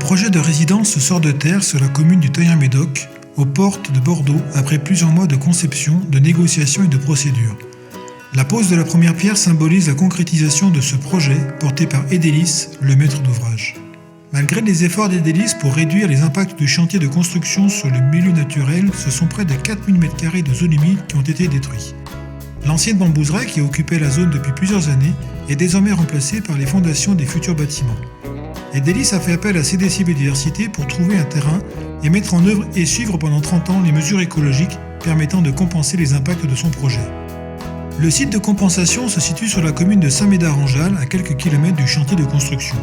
projet de résidence sort de terre sur la commune du Taillan-Médoc, aux portes de Bordeaux, après plusieurs mois de conception, de négociations et de procédures. La pose de la première pierre symbolise la concrétisation de ce projet porté par Edelis, le maître d'ouvrage. Malgré les efforts d'Edelis pour réduire les impacts du chantier de construction sur le milieu naturel, ce sont près de 4000 m² de zone humide qui ont été détruits. L'ancienne bambouseraie, qui occupait la zone depuis plusieurs années, est désormais remplacée par les fondations des futurs bâtiments. Edelis a fait appel à CDC Biodiversité pour trouver un terrain et mettre en œuvre et suivre pendant 30 ans les mesures écologiques permettant de compenser les impacts de son projet. Le site de compensation se situe sur la commune de Saint-Médard-en-Jalles, à quelques kilomètres du chantier de construction.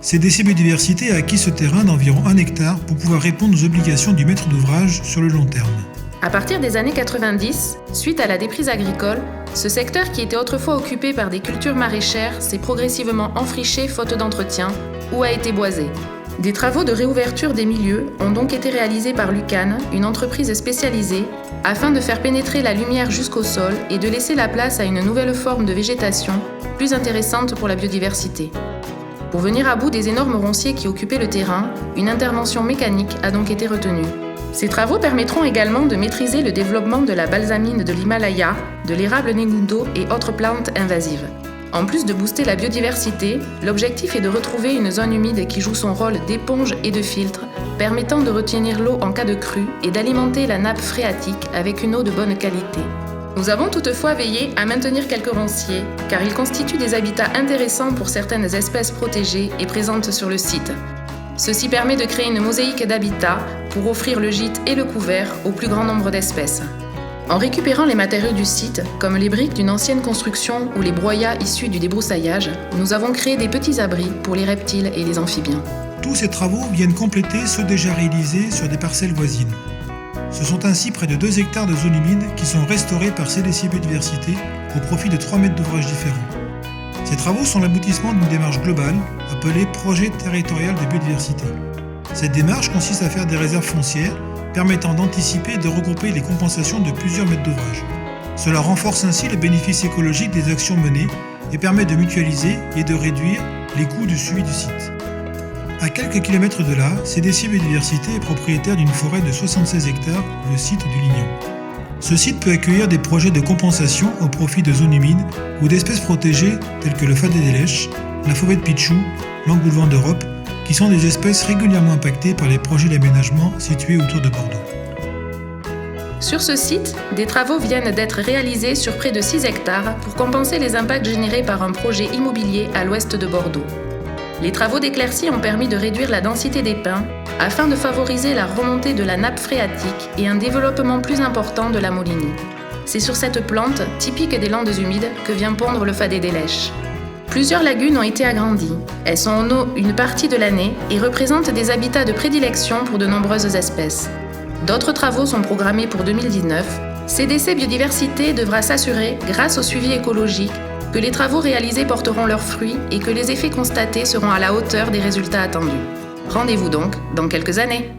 CDC Biodiversité a acquis ce terrain d'environ 1 hectare pour pouvoir répondre aux obligations du maître d'ouvrage sur le long terme. À partir des années 90, suite à la déprise agricole, ce secteur qui était autrefois occupé par des cultures maraîchères s'est progressivement enfriché faute d'entretien ou a été boisé. Des travaux de réouverture des milieux ont donc été réalisés par Lucan, une entreprise spécialisée, afin de faire pénétrer la lumière jusqu'au sol et de laisser la place à une nouvelle forme de végétation plus intéressante pour la biodiversité. Pour venir à bout des énormes ronciers qui occupaient le terrain, une intervention mécanique a donc été retenue. Ces travaux permettront également de maîtriser le développement de la balsamine de l'Himalaya, de l'érable negundo et autres plantes invasives. En plus de booster la biodiversité, l'objectif est de retrouver une zone humide qui joue son rôle d'éponge et de filtre, permettant de retenir l'eau en cas de crue et d'alimenter la nappe phréatique avec une eau de bonne qualité. Nous avons toutefois veillé à maintenir quelques ronciers, car ils constituent des habitats intéressants pour certaines espèces protégées et présentes sur le site. Ceci permet de créer une mosaïque d'habitats pour offrir le gîte et le couvert au plus grand nombre d'espèces. En récupérant les matériaux du site, comme les briques d'une ancienne construction ou les broyats issus du débroussaillage, nous avons créé des petits abris pour les reptiles et les amphibiens. Tous ces travaux viennent compléter ceux déjà réalisés sur des parcelles voisines. Ce sont ainsi près de 2 hectares de zones humides qui sont restaurés par CDC Biodiversité au profit de 3 mètres d'ouvrages différents. Ces travaux sont l'aboutissement d'une démarche globale appelée Projet territorial de biodiversité. Cette démarche consiste à faire des réserves foncières permettant d'anticiper et de regrouper les compensations de plusieurs mètres d'ouvrage. Cela renforce ainsi les bénéfices écologiques des actions menées et permet de mutualiser et de réduire les coûts du suivi du site. À quelques kilomètres de là, CDC Biodiversité est propriétaire d'une forêt de 76 hectares, le site du Lignon. Ce site peut accueillir des projets de compensation au profit de zones humides ou d'espèces protégées telles que le fadet des lèches, la fauve de pitchou, l'engoulevent d'Europe, qui sont des espèces régulièrement impactées par les projets d'aménagement situés autour de Bordeaux. Sur ce site, des travaux viennent d'être réalisés sur près de 6 hectares pour compenser les impacts générés par un projet immobilier à l'ouest de Bordeaux. Les travaux d'éclaircie ont permis de réduire la densité des pins afin de favoriser la remontée de la nappe phréatique et un développement plus important de la molinie. C'est sur cette plante, typique des landes humides, que vient pondre le fadet des lèches. Plusieurs lagunes ont été agrandies. Elles sont en eau une partie de l'année et représentent des habitats de prédilection pour de nombreuses espèces. D'autres travaux sont programmés pour 2019. CDC Biodiversité devra s'assurer, grâce au suivi écologique, que les travaux réalisés porteront leurs fruits et que les effets constatés seront à la hauteur des résultats attendus. Rendez-vous donc dans quelques années.